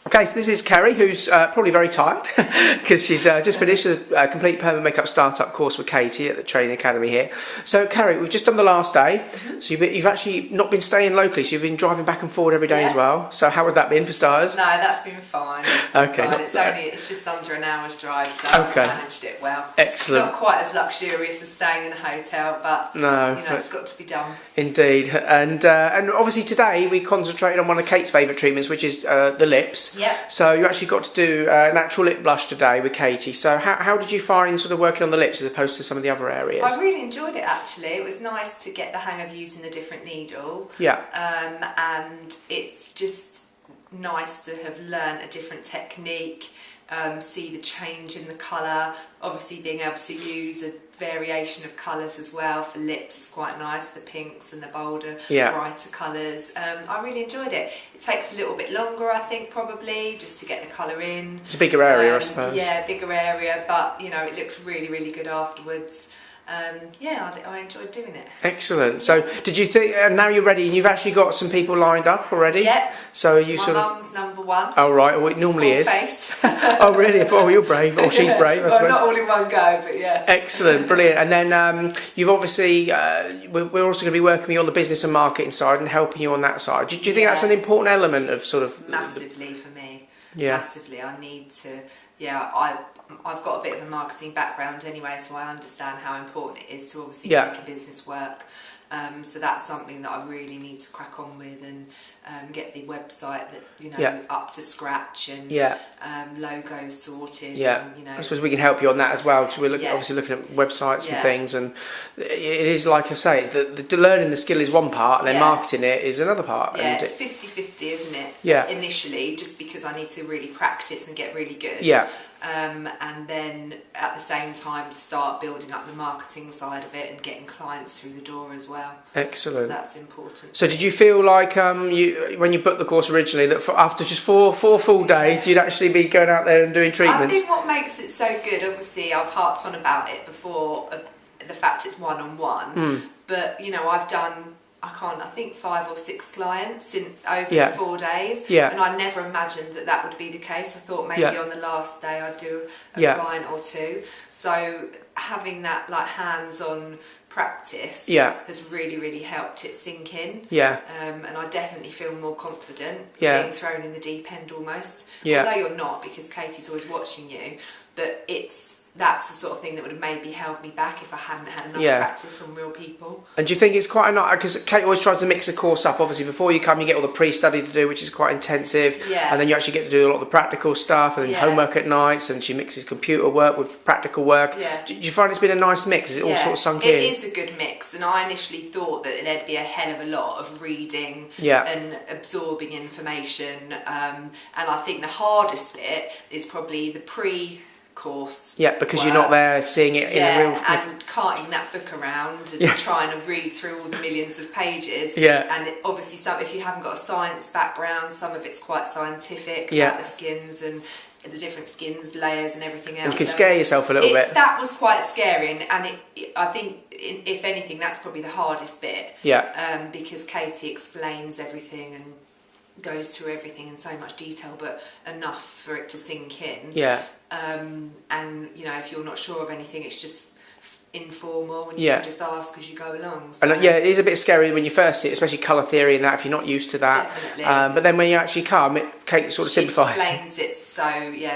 Okay, so this is Kerry, who's probably very tired because she's just finished a complete permanent makeup startup course with Katy at the training academy here. So Kerry, we've just done the last day, so you've actually not been staying locally, so you've been driving back and forward every day as well. So how has that been for starters? No, that's been fine. It's just under an hour's drive, so I managed it well. Excellent. Not quite as luxurious as staying in a hotel, but no, it's got to be done. Indeed, and obviously today we concentrated on one of Kate's favourite treatments, which is the lips. Yeah. So you actually got to do natural lip blush today with Katy. So how did you find sort of working on the lips as opposed to some of the other areas? I really enjoyed it actually. It was nice to get the hang of using the different needle. Yeah. And it's just nice to have learnt a different technique. See the change in the colour, obviously being able to use a variation of colours as well for lips is quite nice, the pinks and the bolder, brighter colours. I really enjoyed it. It takes a little bit longer, I think, probably, just to get the colour in. It's a bigger area, I suppose. Yeah, bigger area, but it looks really, really good afterwards. I enjoyed doing it. Excellent. So did you think, now you're ready, and you've actually got some people lined up already? Yeah. So you My mum's number one. Oh right, well, it normally is. Face. Oh really? Oh, you're brave. Or she's brave, I suppose. Not all in one go, but yeah. Excellent, brilliant. And then you've obviously, we're also going to be working with you on the business and marketing side and helping you on that side. Do you think that's an important element of sort of... Massively for me. Yeah. Massively. I need to, I've got a bit of a marketing background anyway, so I understand how important it is to obviously make a business work. So that's something that I really need to crack on with and get the website that up to scratch and logos sorted. Yeah, and, I suppose we can help you on that as well. So we're obviously looking at websites and things, and it is like I say, it's the learning the skill is one part, and then marketing it is another part. Yeah, it's 50-50, isn't it? Yeah. Initially, just because I need to really practice and get really good. Yeah. And then at the same time start building up the marketing side of it and getting clients through the door as well. Excellent. So that's important. So did you feel like when you booked the course originally that after just four full days you'd actually be going out there and doing treatments? I think what makes it so good, obviously I've harped on about it before, the fact it's one-on-one, but I've done I think 5 or 6 clients in over 4 days, and I never imagined that would be the case. I thought maybe on the last day I'd do a client or two. So having that hands-on practice has really, really helped it sink in. And I definitely feel more confident being thrown in the deep end almost. Although you're not, because Katie's always watching you, but that's the sort of thing that would have maybe held me back if I hadn't had enough practice on real people. And do you think it's quite enough, because Kate always tries to mix the course up, obviously before you come you get all the pre-study to do, which is quite intensive, and then you actually get to do a lot of the practical stuff, and then homework at nights, and she mixes computer work with practical work. Do you find it's been a nice mix? Is it all sort of sunk in? It is a good mix, and I initially thought that there'd be a hell of a lot of reading and absorbing information, and I think the hardest bit is probably the pre-course because you're not there seeing it in a real... and carting that book around and trying to read through all the millions of pages, and obviously if you haven't got a science background, some of it's quite scientific about the skins and the different skins, layers and everything else. And you can scare yourself a little bit. That was quite scary, and I think if anything that's probably the hardest bit, because Katy explains everything and goes through everything in so much detail, but enough for it to sink in. And if you're not sure of anything, it's just informal, and you can just ask as you go along. So. And it is a bit scary when you first see it, especially colour theory and that, if you're not used to that. Definitely. But then when you actually come, Kate sort of simplifies. She explains it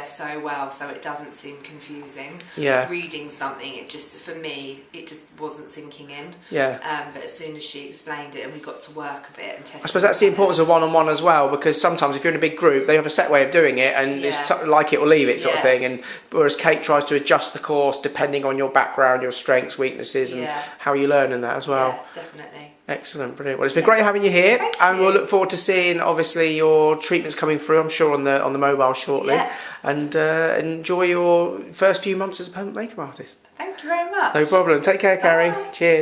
so well, so it doesn't seem confusing. Reading something, for me, it just wasn't sinking in. But as soon as she explained it and we got to work a bit and test. I suppose that's the importance of one-on-one as well, because sometimes if you're in a big group, they have a set way of doing it, and it's like it or leave it sort of thing. And whereas Kate tries to adjust the course depending on your background, your strengths, weaknesses, and how you learn in that as well. Yeah, definitely. Excellent, brilliant. Well, it's been great having you here, and we'll look forward to seeing obviously your treatments coming through, I'm sure, on the mobile shortly. And enjoy your first few months as a permanent makeup artist. Thank you very much. No problem. Take care, Kerry. Cheers.